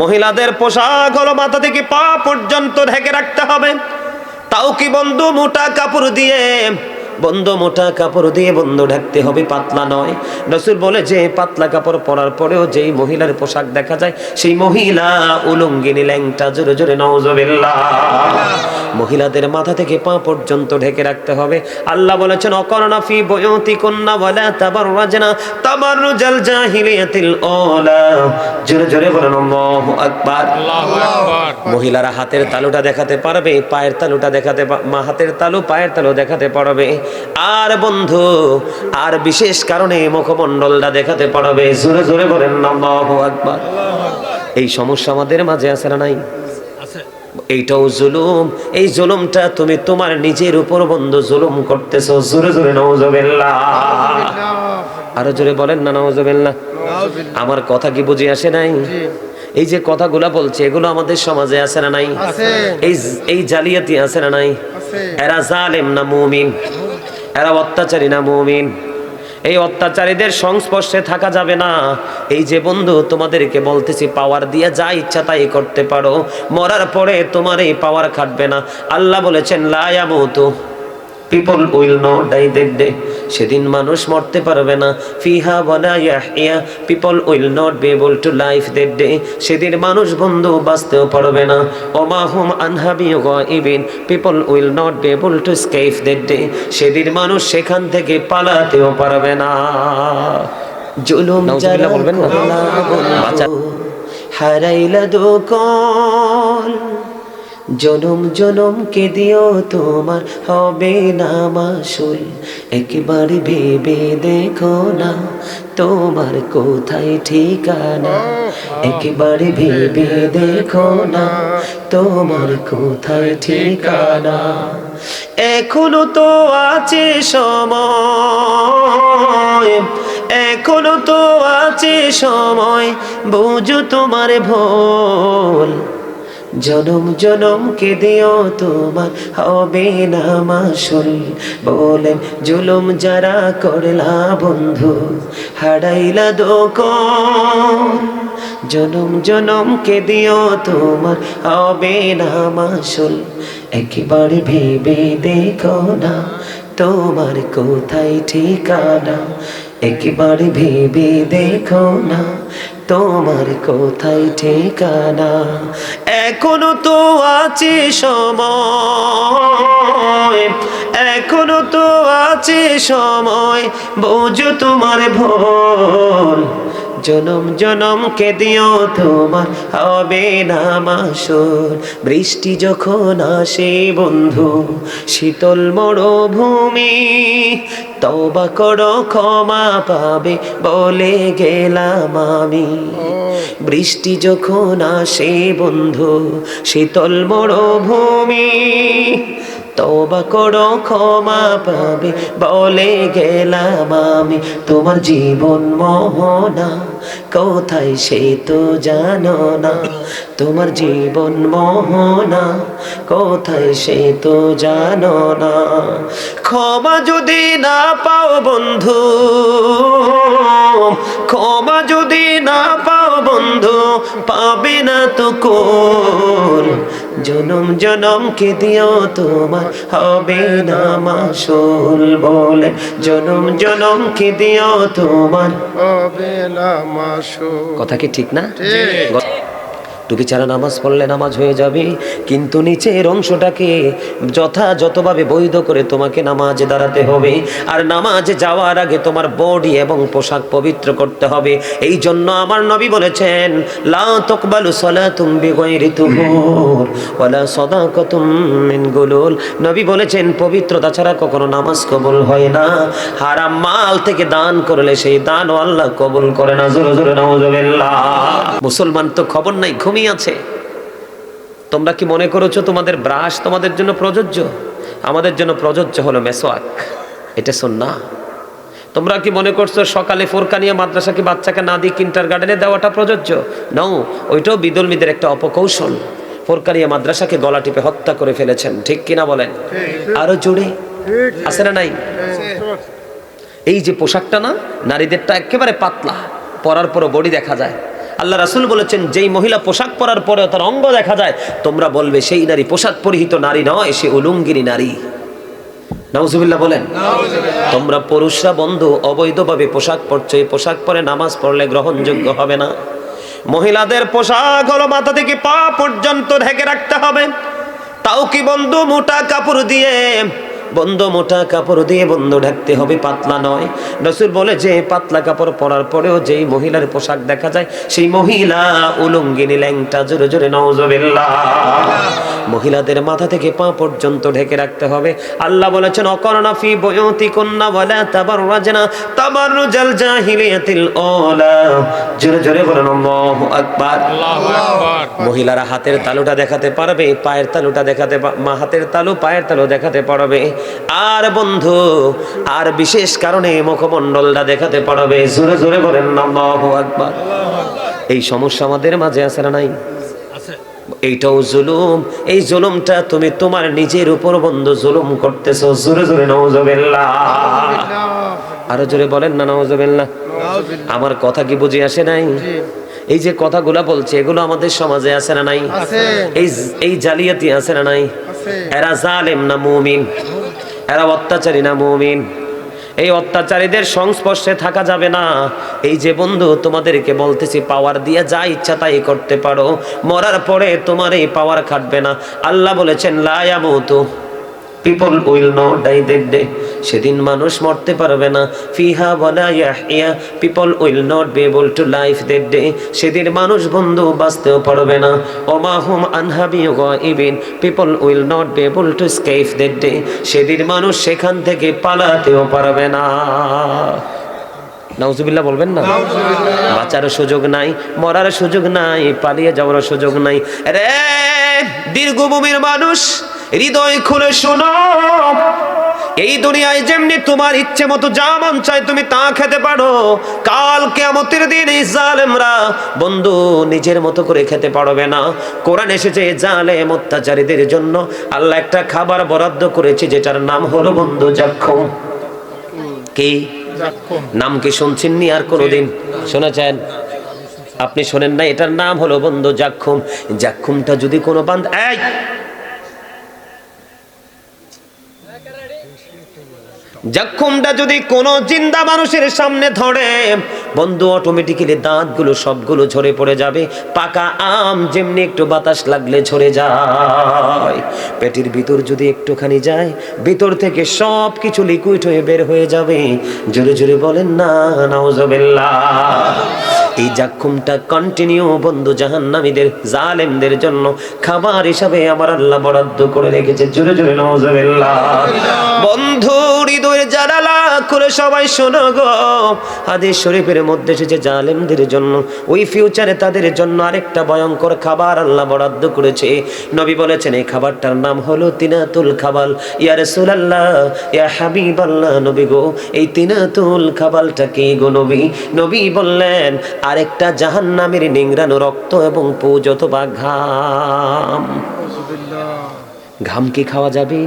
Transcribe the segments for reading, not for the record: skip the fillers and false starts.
মহিলাদের পোশাক হলো মাথা থেকে পা পর্যন্ত ঢেকে রাখতে হবে। তাও কি বন্ধু মোটা কাপড় দিয়ে, বন্ধু মোটা কাপড় দিয়ে বন্ধু ঢাকতে হবে, পাতলা নয়। রাসূল বলে যে পাতলা কাপড় পরার পরেও যেই মহিলার পোশাক দেখা যায় সেই মহিলা উলঙ্গিনী ল্যাংটা। জোরে জোরে নাউজুবিল্লাহ। মহিলাদের মাথা থেকে পা পর্যন্ত ঢেকে রাখতে হবে। আল্লাহ বলেছেন অকরনা ফি বুয়ুতিকুন্না ওয়ালা তাবাররাজনা তাবাররুজাল জাহিলিয়াতিল আওলা। জোরে জোরে বলেন আল্লাহু আকবার। আল্লাহু আকবার। মহিলারা হাতের তালুটা দেখাতে পারবে, পায়ের তালুটা দেখাতে, হাতের তালু পায়ের তালু দেখাতে পারবে। আর বন্ধু আর বিশেষ কারণে মুখমণ্ডলটা দেখাতে পারবে। জোরে জোরে বলেন আল্লাহু আকবার। এই সমস্যা আমাদের মাঝে আছে না নাই? এইটাও জুলুম। এই জুলুমটা তুমি তোমার নিজের উপর বন্ধু জুলুম করতেছো। জোরে জোরে নাউজুবিল্লাহ। আরো জোরে বলেন না নাউজুবিল্লাহ। আমার কথা কি বুঝে আসে নাই? এই যে কথাগুলা বলছে এগুলো আমাদের সমাজে আছে না নাই? এই জালিয়াতি আছে না নাই? এরা জালেম না মুমিন? এরা অত্যাচারী না মুমিন? এই অত্যাচারীদের সংস্পর্শে থাকা যাবে না। এই যে বন্ধু তোমাদেরকে বলতেছি পাওয়ার দিয়ে যা ইচ্ছা তাই করতে পারো, মরার পরে তোমার এই পাওয়ার খাটবে না। আল্লাহ বলেছেন লা ইয়ামুতু, people will not die that day. সেদিন মানুষ মরতে পারবে না। ফিহা ওয়ালা ইয়াহইয়া, people will not be able to life that day. সেদিন মানুষ বন্ধু বাঁচতেও পারবে না। ওমা হুম আনহা বিগাইবিন, people will not be able to escape that day. সেদিন মানুষ সেখান থেকে পালাতেও পারবে না। জুলুম যারা বলবেন না বাঁচা হারাইলা দোকল, জনম জনম কে দিও তোমার হবে না মাসুল। একবার ভেবে দেখো না তোমার কোথায় ঠিকানা। একবার ভেবে দেখো না তোমার কোথায় ঠিকানা। এখনো তো আছে সময়, এখনো তো আছে সময়, বুঝো তোমার ভুল। জনম জনম কে দিও তোমার হবে না মাসুল। বলেন জুলুম যারা করলা বন্ধু হারাইলা দোকল। জনম জনম কে দিও তোমার হবে না মাসুল। একবার ভেবে দেখো না তোমার কোথায় ঠিকানা। একবার ভেবে দেখো না তোমার কোথায় ঠিকানা। এখনো তো আছে সময়, এখনো তো আছে সময়, বুঝো তোমার ভুল। জনম জনম কে দিও তোমার হবে না মাসুল। বৃষ্টি যখন আসে বন্ধু শীতল মরুভূমি, তওবা করো ক্ষমা পাবে বলে গেলাম আমি। বৃষ্টি যখন আসে বন্ধু শীতল মরুভূমি, তওবা করো ক্ষমা পাবে বলে গেলাম আমি। তোমার জীবন মোহনা কোথায় সে তো জানো না। তোমার জীবন মোহনা কোথায় সে তো জানো না। ক্ষমা যদি না পাও বন্ধু, ক্ষমা যদি না পাও বন্ধু, পাবে না তো কোন। জনম জনম কে দিও তোমার হবে না মাসুল। বলে জনম জনম কে দিও তোমার হবে না মাসুল। কথা কি ঠিক না? টুপি ছাড়া নামাজ পড়লে নামাজ হয়ে যাবে, কিন্তু নিচের অংশটাকে যথাযথভাবে বৈধ করে তোমাকে নামাজে দাঁড়াতে হবে। আর নামাজে যাওয়ার আগে তোমার বডি এবং পোশাক পবিত্র করতে হবে। এই জন্য আমার নবী বলেছেন লা তাকবালু সালাতুম বিগাইরি তুহুর ওয়ালা সাদাকাতুম মিন গুলুল। নবী বলেছেন পবিত্রতা ছাড়া কখনো নামাজ কবুল হয় না। হারাম মাল থেকে দান করলে সেই দানও আল্লাহ কবুল করে না। জোরে জোরে নাউজুবিল্লাহ। মুসলমান তো খবর নাই, ঘুমিয়ে আছে। তোমরা কি মনে করেছো তোমাদের ব্রাশ তোমাদের জন্য প্রযোজ্য? আমাদের জন্য প্রযোজ্য হলো মেসওয়াক, এটা সুন্নাহ। তোমরা কি মনে করছো সকালে ফুরকানিয়া মাদ্রাসা কি বাচ্চাকে না দিয়ে কিন্ডারগার্টেনে দেওয়াটা প্রযোজ্য? নাও, ওইটাও বিদলমিদের একটা অপকৌশল। ফুরকানিয়া মাদ্রাসাকে গলা টিপে হত্যা করে ফেলেছেন, ঠিক কিনা বলেন? আরো জোরে আছে না নাই? এই যে পোশাকটা না, নারীদেরটা একেবারে পাতলা, পরার পরও বডি দেখা যায়। আল্লাহ রাসূল বলেছেন, যেই মহিলা পোশাক পরার পরেও তার অঙ্গ দেখা যায়, তোমরা বলবে সেই নারী পোশাক পরিহিত নারী নয়, সে উলঙ্গিনী নারী। নাউজুবিল্লাহ বলেন। তোমরা পুরুষরা বন্ধু অবৈধভাবে পোশাক পরছো, এই পোশাক পরে নামাজ পড়লে গ্রহণযোগ্য হবে না। মহিলাদের পোশাক হলো মাথা থেকে পা পর্যন্ত ঢেকে রাখতে হবে, তাও কি বন্ধু মোটা কাপড় দিয়ে, বন্ধু মোটা কাপড় দিয়ে বন্ধু ঢাকতে হবে, পাতলা নয়। রাসূল বলে যে পাতলা কাপড় পরার পরেও যেই মহিলার পোশাক দেখা যায় সেই মহিলা উলঙ্গিনী, ল্যাংটা। জোরে জোরে নাউজুবিল্লাহ। মহিলাদের মাথা থেকে পা পর্যন্ত ঢেকে রাখতে হবে। আল্লাহ বলেছেন, অকরনা ফি বুয়ুতিকুন্না ওয়ালা তাবাররাজনা তাবাররুজাল জাহিলিয়াতিল আওলা। জোরে জোরে বলেন আল্লাহু আকবার। আল্লাহু আকবার। মহিলারা হাতের তালুটা দেখাতে পারবে, পায়ের তালুটা দেখাতে, হাতের তালু পায়ের তালু দেখাতে পারবে, আর বন্ধু আর বিশেষ কারণে মুখমণ্ডলটা দেখাতে পারবে। জোরে জোরে বলেন আল্লাহু আকবার। এই সমস্যা আমাদের মাঝে আছে না নাই? এইটাও জুলুম। এই জুলুমটা তুমি তোমার নিজের উপর বন্ধু জুলুম করতেছো। জোরে জোরে নাউজুবিল্লাহ। আরো জোরে বলেন না নাউজুবিল্লাহ। আমার কথা কি বুঝে আসে নাই? এই যে কথাগুলা বলছে এগুলো আমাদের সমাজে আছে না নাই? এই জালিয়াতি আছে না নাই? এরা জালেম না মুমিন? এরা অত্যাচারী না মুমিন? এই অত্যাচারীদের সংস্পর্শে থাকা যাবে না। এই যে বন্ধু তোমাদেরকে বলতেছি, পাওয়ার দিয়ে যা ইচ্ছা তাই করতে পারো, মরার পরে তোমার এই পাওয়ার খাটবে না। আল্লাহ বলেছেন, লা ইয়ামুতু, people will not die that day. সেদিন মানুষ মরতে পারবে না। ফিহা ওয়ালা ইয়াহইয়া, people will not be able to live that day. সেদিন মানুষ বন্ধু বাঁচতেও পারবে না। ওমা হুম আনহা বিগাইবিন, people will not be able to escape that day. সেদিন মানুষ সেখান থেকে পালাতেও পারবে না। নাউজুবিল্লাহ বলবেন না? বাঁচার সুযোগ নাই, মরার সুযোগ নাই, পালিয়ে যাওয়ার সুযোগ নাই। রে দীর্ঘভূমির মানুষ, হৃদয় খুলে শোনো, এই দুনিয়ায় যেমনি তোমার ইচ্ছে মতো যা মন চায় তুমি তা খেতে পারো, কাল কিয়ামতের দিন এই জালেমরা বন্ধু নিজের মতো করে খেতে পারবে না। কোরআন এসেছে জালেম অত্যাচারীদের জন্য আল্লাহ একটা খাবার বরাদ্দ করেছে, যেটার নাম হলো বন্ধু জাক্কুম। কি নাম কি শুনছেননি আর কোনোদিন? শুনেছেন? আপনি শোনেন না? এটার নাম হলো বন্ধু জাক্কুম। জাক্কুমটা যদি কোনো বান্দা, এই জাক্কুমটা যদি কোনো জিন্দা মানুষের সামনে ধরে বন্ধু, অটোমেটিক্যালি দাঁতগুলো সবগুলো ঝরে পড়ে যাবে। পাকা আম যেমনি একটু বাতাস লাগলে ঝরে যায়, পেটের ভিতর যদি একটুখানি যায় ভিতর থেকে সব কিছু লিকুইড হয়ে বের হয়ে যাবে। জোরে জোরে বলেন না নাউজুবিল্লাহ। এই জাক্কুমটা কন্টিনিউ বন্ধু জাহান্নামীদের, জালেমদের জন্য খাবার হিসাবে আমার আল্লাহ বরাদ্দ করে রেখেছে। জোরে জোরে নাউজুবিল্লাহ। বন্ধু হৃদয়ের জানালা করে সবাই শোনো গো, হাদিস শরীফের মধ্যে এসেছে জালেমদের জন্য ওই ফিউচারে তাদের জন্য আরেকটা ভয়ঙ্কর খাবার আল্লাহ বরাদ্দ করেছে। নবী বলেছেন এই খাবারটার নাম হলো তিনাতুল খাবাল। ইয়া রাসূলুল্লাহ, ইয়া হাবিবাল্লাহ, নবী গো এই তিনাতুল খাবালটা কি গো নবী? নবী বললেন আরেকটা জাহান্নামের নিংড়ানো রক্ত এবং পুজ অথবা ঘাম। ঘাম কি খাওয়া যাবে?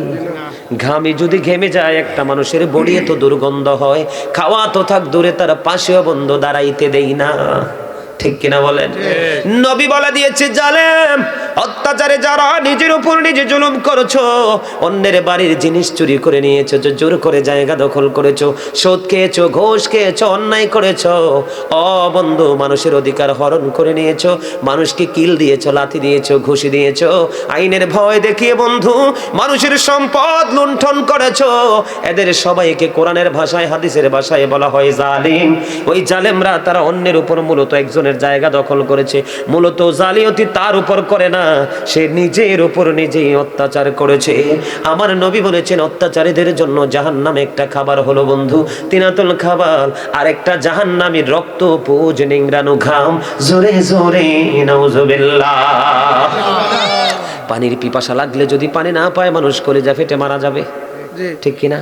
ঘামে যদি ঘেমে যায় একটা মানুষের বডি তো দুর্গন্ধ হয়, খাওয়া তো থাক দূরে, তার পাশেও বন্ধ দাঁড়াইতে দেই না। ঠিক কিনা বলেন? নবী বলে দিয়েছে জালেম অত্যাচারে যারা নিজের উপর নিজে জুলুম করেছো, অন্যের বাড়ির জিনিস চুরি করে নিয়েছো, জোর করে জায়গা দখল করেছো, সুদ খেয়েছো, ঘুষ খেয়েছো, অন্যায় করেছো, বন্ধু মানুষের অধিকার হরণ করে নিয়েছো, মানুষকে কিল দিয়েছো, লাথি দিয়েছো, ঘুষি দিয়েছো, আইনের ভয় দেখিয়ে বন্ধু মানুষের সম্পদ লুণ্ঠন করেছো। এদের সবাইকে কোরআনের ভাষায় হাদিসের ভাষায় বলা হয় জালিম। ওই জালেমরা তারা অন্যের উপর মূলত একজনের জায়গা দখল করেছে, মূলত জালিয়াতি তার উপর করে না, সে নিজের উপর নিজেই অত্যাচার করেছে। আমার নবী বলেছেন অত্যাচারীদের জন্য জাহান্নামে একটা খাবার হলো বন্ধু তিনাতুল খাবার, আর একটা জাহান্নামীর রক্ত পুজ নিংড়ানো ঘাম। জোরে জোরে নাউজুবিল্লাহ। পানির পিপাসা লাগলে যদি পানি না পায় মানুষ কলেজা ফেটে মারা যাবে। জি। ঠিক কিনা?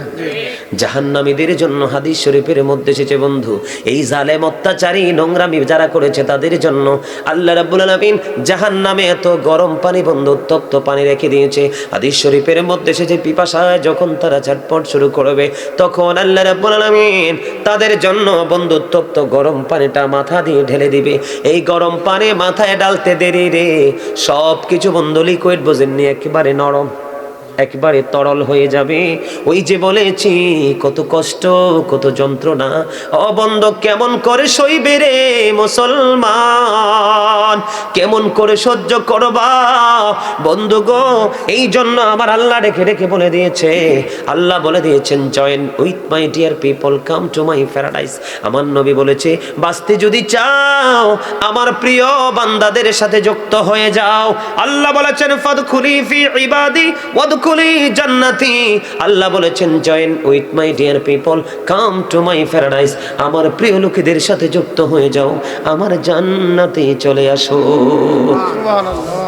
জাহান্নামীদের জন্য হাদিস শরীফের মধ্যে এসেছে বন্ধু, এই জালেম অত্যাচারী নোংরামি যারা করেছে তাদের জন্য আল্লাহ রাব্বুল আলামিন জাহান্নামে এত গরম পানি বন্ধু উত্তপ্ত পানি রেখে দিয়েছে। হাদিস শরীফের মধ্যে এসেছে পিপাসায় যখন তারা ঝটপট শুরু করবে তখন আল্লাহ রাব্বুল আলামিন তাদের জন্য বন্ধু উত্তপ্ত গরম পানিটা মাথা দিয়ে ঢেলে দিবে। এই গরম পানি মাথায় ডালতে দেরি রে সব কিছু বন্ধু লিকুইড বোঝেননি একেবারে নরম একবারে তরল হয়ে যাবে। ওই যে বলেছি কত কষ্ট কত যন্ত্রণা অবন্ধ কেমন করে সইবে রে মুসলমান, কেমন করে সহ্য করবা বন্ধু গো। এই জন্য আমার আল্লাহ রেখে রেখে বলে দিয়েছে, আল্লাহ বলে দিয়েছেন join with my dear people come to my paradise. আমার নবী বলেছে বাঁচতে যদি চাও আমার প্রিয় বান্দাদের সাথে যুক্ত হয়ে যাও। আল্লাহ বলেছেন ফাদখুলি ফি ইবাদি ওয়াদখুলি জান্নাতি। আল্লাহ বলেছেন join with my dear people come to my paradise, আমার প্রিয় লোকেদের সাথে যুক্ত হয়ে যাও, আমার জান্নাতে চলে আসো। সুবহানাল্লাহ।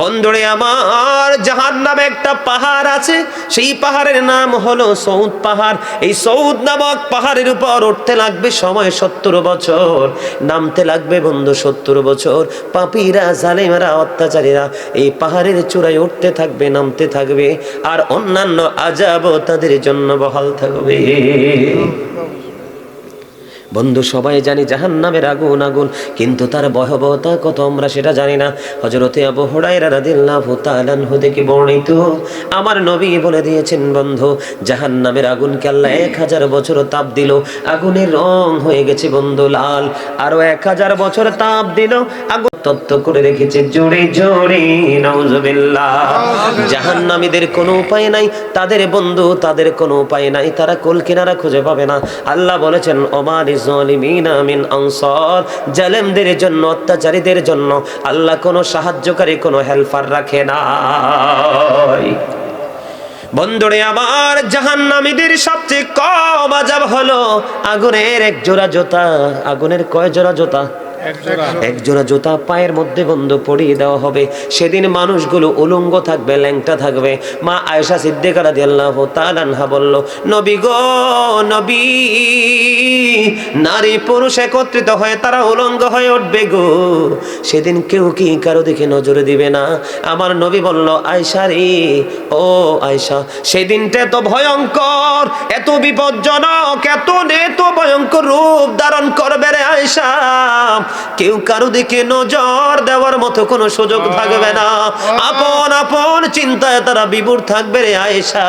বন্ধুরে আমার জাহান্নামে একটা পাহাড় আছে, সেই পাহাড়ের নাম হলো সৌদ পাহাড়। এই সৌদ নামক পাহাড়ের উপর উঠতে লাগবে সময় 70 বছর, নামতে লাগবে বন্ধু 70 বছর। পাপীরা জালেমেরা অত্যাচারীরা এই পাহাড়ের চূড়ায় উঠতে থাকবে নামতে থাকবে, আর অন্যান্য আযাবও তাদের জন্য বহাল থাকবে। বন্ধু সবাই জানি জাহান্নামের আগুন আগুন, কিন্তু তার ভয়াবহতা কত আমরা সেটা জানি না। হযরতে আবু হুরায়রা রাদিয়াল্লাহু তাআলা আনহু থেকে বর্ণিত আমার নবী বলে দিয়েছেন বন্ধু জাহান্নামের আগুনকে আল্লাহ 1000 বছর তাপ দিল, আগুনের রং হয়ে গেছে বন্ধু লাল। আরো 1000 বছর তাপ দিল, আগুন তত্ত্ব করে রেখেছে জোরে জোরে নাউজুবিল্লাহ। জাহান্নামীদের কোনো উপায় নাই, তাদের বন্ধু তাদের কোনো উপায় নাই, তারা কুল কিনারা খুঁজে পাবে না। আল্লাহ বলেছেন ওমানি যালিমিনা মিন আনসার, জালেমদের জন্য অত্যাচারীদের জন্য আল্লাহ কোনো সাহায্যকারী কোনো হেল্পার রাখে না। বন্ধুরে আমার জাহান্নামীদের সবচেয়ে কম আযাব হলো আগুনের এক জোড়া জুতা। আগুনের কয় জোড়া জুতা? এক জোড়া জুতা পায়ের মধ্যে বন্ধু পরিয়ে দেওয়া হবে। সেদিন মানুষগুলো উলঙ্গ থাকবে, ল্যাংটা থাকবে। মা আয়েশা সিদ্দিকা রাদিয়াল্লাহু তাআলা আনহা বলল নবী গো নবী, নারী পুরুষ একত্রিত হয়ে তারা উলঙ্গ হয়ে উঠবে গো, সেদিন কেউ কি কারো দিকে নজর দিবে না। আমার নবী বলল আয়েশা রে ও আয়েশা, সেদিনটা এত ভয়ঙ্কর এত বিপজ্জনক এত ভয়ঙ্কর রূপ ধারণ করবে রে আয়েশা, কেউ কারো দিকে নজর দেওয়ার মতো কোনো সুযোগ থাকবে না। আপন আপন চিন্তায় তারা বিভোর থাকবে রে আয়েশা।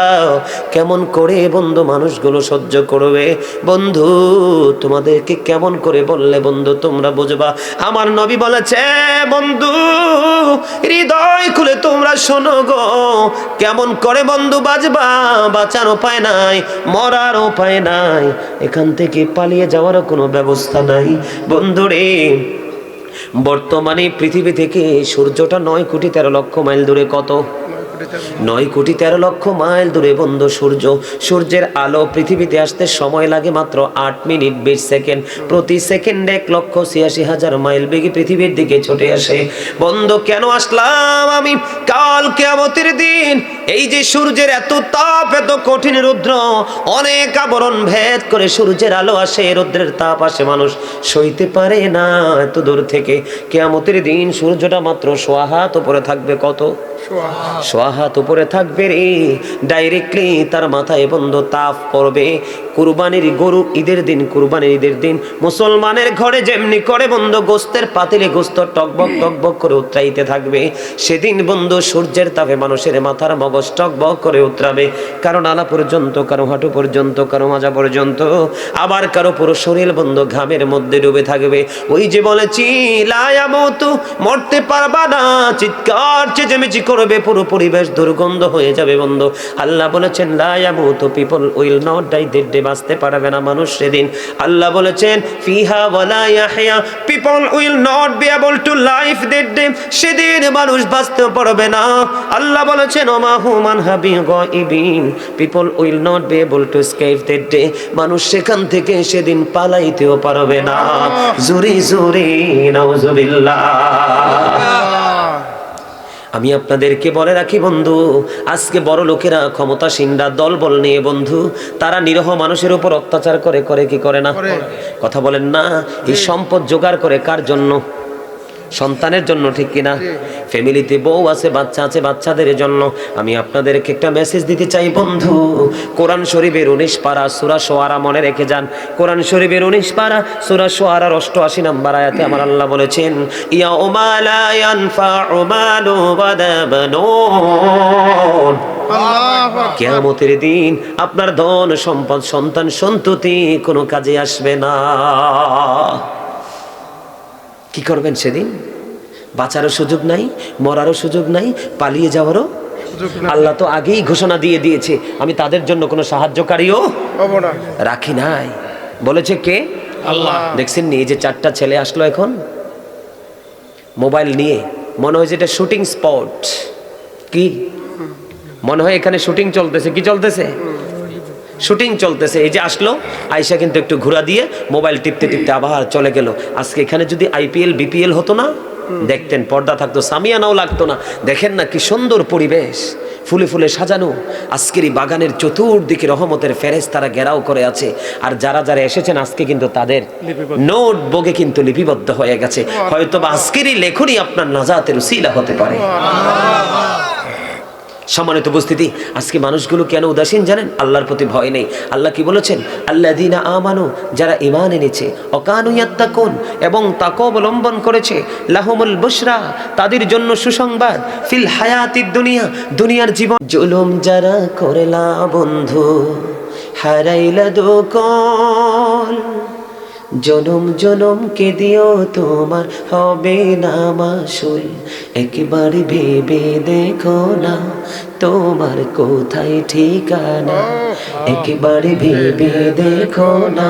কেমন করে বন্ধু মানুষগুলো সহ্য করবে বন্ধু, তোমাদেরকে কেমন করে বললে বন্ধু তোমরা বুঝবা। আমার নবী বলেছে বন্ধু হৃদয় খুলে তোমরা শোনো গো, কেমন করে বন্ধু বাঁচবা, বাঁচার উপায় নাই, মরার উপায় নাই, এখান থেকে পালিয়ে যাওয়ারও কোনো ব্যবস্থা নাই। বন্ধুরে বর্তমানে পৃথিবী থেকে সূর্যটা 9 কোটি 13 লক্ষ মাইল দূরে। কত? 9 কোটি 13 লক্ষ মাইল দূরে বন্ধু সূর্য। সূর্যের আলো পৃথিবীতে আসতে সময় লাগে মাত্র 8 মিনিট 20 সেকেন্ড। প্রতি সেকেন্ডে 1,86,000 মাইল বেগে পৃথিবীর দিকে ছুটে আসে। বন্ধু কেন আসলাম আমি? কাল কিয়ামতের দিন এই যে সূর্যের এত তাপ এত কঠিন রৌদ্র, অনেক আবরণ ভেদ করে সূর্যের আলো আসে, রৌদ্রের তাপ আসে, মানুষ সইতে পারে না এত দূর থেকে। কিয়ামতের দিন সূর্যটা মাত্র 1.5 হাত উপরে থাকবে। কত? 1.5 হাত উপরে থাকবে রে। ডাইরেক্টলি তার মাথায় বন্ধু তাপ পড়বে। কুরবানির গরু ঈদের দিন, কুরবানির ঈদের দিন মুসলমানের ঘরে যেমনি করে বন্ধু গোস্তের পাতিলে গোস্ত টকবক টকবক করে উতরাইতে থাকবে, সেদিন বন্ধু সূর্যের তাপে মানুষের মাথার মগজ টকবক করে উতরাবে। কারো নালা পর্যন্ত, কারো হাঁটু পর্যন্ত, কারো মাজা পর্যন্ত, আবার কারো পুরো শরীর বন্ধু ঘামের মধ্যে ডুবে থাকবে। ওই যে বলেছি লা ইয়ামুতু, মরতে পারবা না, চিৎকার চেঁচামেচি করবে, পুরো পরিবেশ দুর্গন্ধ হয়ে যাবে বন্ধু। আল্লাহ বলেছেন লা ইয়ামুতু, people will not die, dead বাঁচতে পারবে না মানুষ সেদিন। আল্লাহ বলেছেন ফিহা ওয়ালা ইয়াহইয়া, people will not be able to life that day, সেদিন মানুষ বাঁচতে পারবে না। আল্লাহ বলেছেন ওমা হুমান হাবি গায়িবিন, people will not be able to escape that day, মানুষ সেখান থেকে সেদিন পালাইতেও পারবে না। জোরে জোরে নাউজুবিল্লাহ। আমি আপনাদেরকে বলে রাখি বন্ধু, আজকে বড় লোকেরা ক্ষমতাসীনরা দলবল নিয়ে বন্ধু, তারা নিরহ মানুষের উপর অত্যাচার করে কি করে না? কথা বলেন না? এই সম্পদ জোগাড় করে কার জন্য? সন্তানের জন্য, ঠিক কিনা? ফ্যামিলিতে বউ আছে, বাচ্চা আছে, বাচ্চাদের জন্য। আমি আপনাদেরকে একটা মেসেজ দিতে চাই বন্ধু, কোরআন শরীফের 19 পারা সূরা শুআরা মনে রেখে যান। কোরআন শরীফের 19 পারা সূরা শুআরার 88 নম্বর আয়াতে আমার আল্লাহ বলেছেন, ইয়াউমা লা ইয়ানফাউ মালু ওয়ালা বানুন। কিয়ামতের দিন আপনার ধন সম্পদ সন্তান সন্ততি কোনো কাজে আসবে না। কি করবেন সেদিন? বাঁচারও সুযোগ নাই, মরারও সুযোগ নাই, পালিয়ে যাওয়ারও। আল্লাহ তো আগেই ঘোষণা দিয়ে দিয়েছে, আমি তাদের জন্য কোনো সাহায্যকারীও রাখি নাই। বলেছে কে? আল্লাহ। দেখছেন নি, এই যে 4টা ছেলে আসলো এখন মোবাইল নিয়ে, মনে হয় যে এটা শুটিং স্পট। কি মনে হয় এখানে শুটিং চলতেছে? কি চলতেছে? শুটিং চলতেছে। এই যে আসলো, আয়সা কিন্তু একটু ঘোরা দিয়ে মোবাইল টিপতে টিপতে আবার চলে গেল। আজকে এখানে যদি IPL BPL হতো না, দেখতেন, পর্দা থাকতো, সামিয়ানাও লাগতো না। দেখেন না কি সুন্দর পরিবেশ, ফুলে ফুলে সাজানো। আজকের এই বাগানের চতুর্দিকে রহমতের ফেরেশতারা ঘেরাও করে আছে। আর যারা যারা এসেছেন আজকে কিন্তু তাদের নোটবুকে কিন্তু লিপিবদ্ধ হয়ে গেছে। হয়তো বা আজকের এই লেখনী আপনার নাজাতের উসিলা হতে পারে। সম্মানিত উপস্থিতি, আজকে মানুষগুলো কেন উদাসীন জানেন? আল্লাহর প্রতি ভয় নেই। আল্লাহ কি বলেছেন? আল্লাযীনা আমানু, যারা ঈমান এনেছে, ওয়াকানু ইয়াত্তাকুন, এবং তাকওয়া অবলম্বন করেছে, লাহুমুল বুশরা, তাদের জন্য সুসংবাদ, ফিল হায়াতিদ দুনিয়া, দুনিয়ার জীবন। জুলুম যারা করলা বন্ধু, হারাইলা দোকল, জনম জনম কে দিও তোমার হবে না মাসুল। একবার ভেবে দেখো না তোমার কোথায় ঠিকানা, একবার ভেবে দেখো না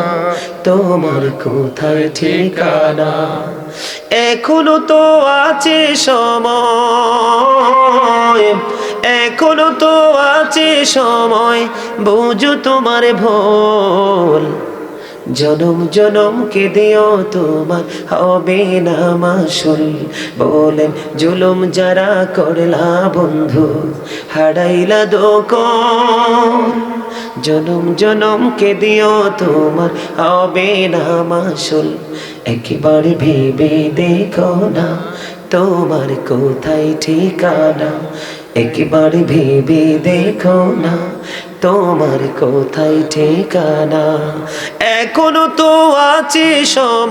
তোমার কোথায় ঠিকানা। এখনো তো আছে সময়, এখনো তো আছে সময়, বুঝো তোমার ভুল। জনম জনম কে দিও তোমার হবে না মাসুল। বলেন জুলুম যারা করলা বন্ধু, হারাইলা দোকল, জনম জনম কে দিও তোমার হবে না মাসুল। একবার ভেবে দেখো না তোমার কোথায় ঠিকানা, একবার ভেবে দেখো না তোমার কোথায় ঠিকানা। এখনো তো আছে সময়,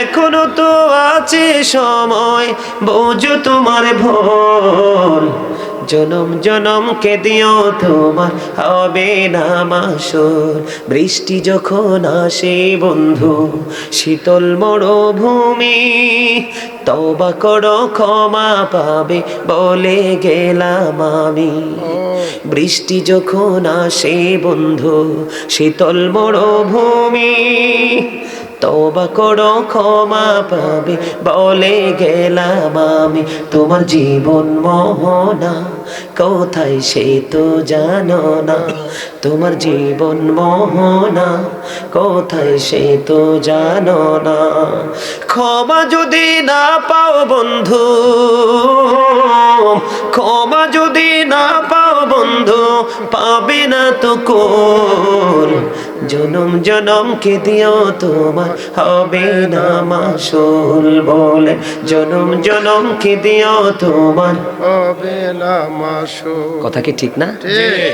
এখনো তো আছে সময়, বোঝো তোমার ভুল। জনম জনম কে দিও তোমার হবে না মাসুল। বৃষ্টি যখন আসে বন্ধু, শীতল মরুভূমি, তওবা করো ক্ষমা পাবে বলে গেলাম আমি। বৃষ্টি যখন আসে বন্ধু, শীতল মরুভূমি, তওবা করো ক্ষমা পাবে বলে গেলাম আমি। তোমার জীবন মোহনা কোথায় সে তো জানো না, তোমার জীবন মোহনা কোথায় সে তো জানো না। ক্ষমা যদি না পাও বন্ধু, ক্ষমা যদি না পাও বন্ধু, পাবে না তো কোল। জনম জনম কে দিও তোমার হবে না মাসুল। বলে জনম জনম কে দিও তোমার হবে না মাসুল। কথা কি ঠিক না?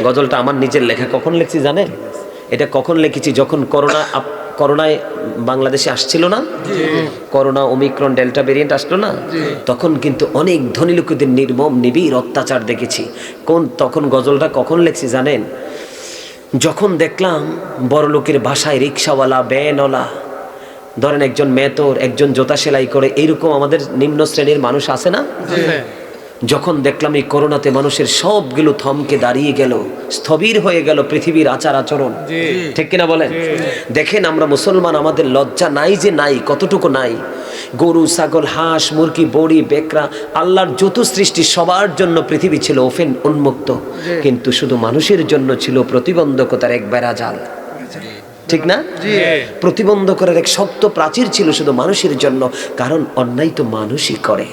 গজলটা আমার নিজের লেখা। কখন লিখছি জানেন? এটা কখন লিখেছি? যখন করোনায় বাংলাদেশে আসছিল না, করোনা ওমিক্রন ডেল্টা ভেরিয়েন্ট আসলো না, তখন কিন্তু অনেক ধনী লোকদের নির্মম নিবিড় অত্যাচার দেখেছি। তখন গজলটা কখন লিখছি জানেন? যখন দেখলাম বড় লোকের বাসায় রিক্সাওয়ালা, ভ্যানওয়ালা, ধরেন একজন মেতর, একজন জোতা সেলাই করে, এইরকম আমাদের নিম্ন শ্রেণীর মানুষ আছে না? যখন দেখলাম এই করোনাতে মানুষের সবগুলো থমকে দাঁড়িয়ে গেল, স্থবির হয়ে গেল পৃথিবীর আচার আচরণ, ঠিক কিনা বলেন? দেখেন আমরা মুসলমান, আমাদের লজ্জা নাই যে নাই, কতটুকু নাই। গরু, ছাগল, হাঁস, মুরগি, বড়ি, বেকরা, আল্লাহর যত সৃষ্টি সবার জন্য পৃথিবী ছিল ওপেন, উন্মুক্ত, কিন্তু শুধু মানুষের জন্য ছিল প্রতিবন্ধকতার এক বেড়াজাল, ঠিক না? প্রতিবন্ধকতার এক শক্ত প্রাচীর ছিল শুধু মানুষের জন্য, কারণ অন্যায় তো মানুষই করে।